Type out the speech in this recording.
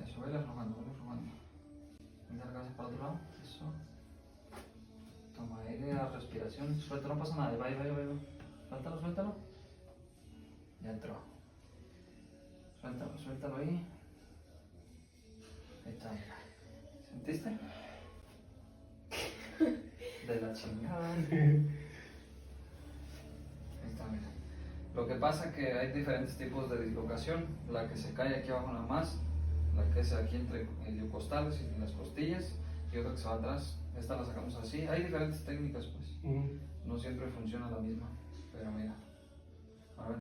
Eso, vele aflojando, vele aflojando. Mira la cabeza para otro lado. Eso. Toma aire, la respiración. Suelta, no pasa nada. Va, va, va, va. Suéltalo, suéltalo. Ya entró. Suéltalo, suéltalo ahí. Ahí está, mira. ¿Sentiste? De la chingada. Ahí está, mira. Lo que pasa es que hay diferentes tipos de dislocación. La que se cae aquí abajo nada más, la que es aquí entre iliocostales y las costillas, y otra que se va atrás. Esta la sacamos así. Hay diferentes técnicas, pues. No siempre funciona la misma, pero mira.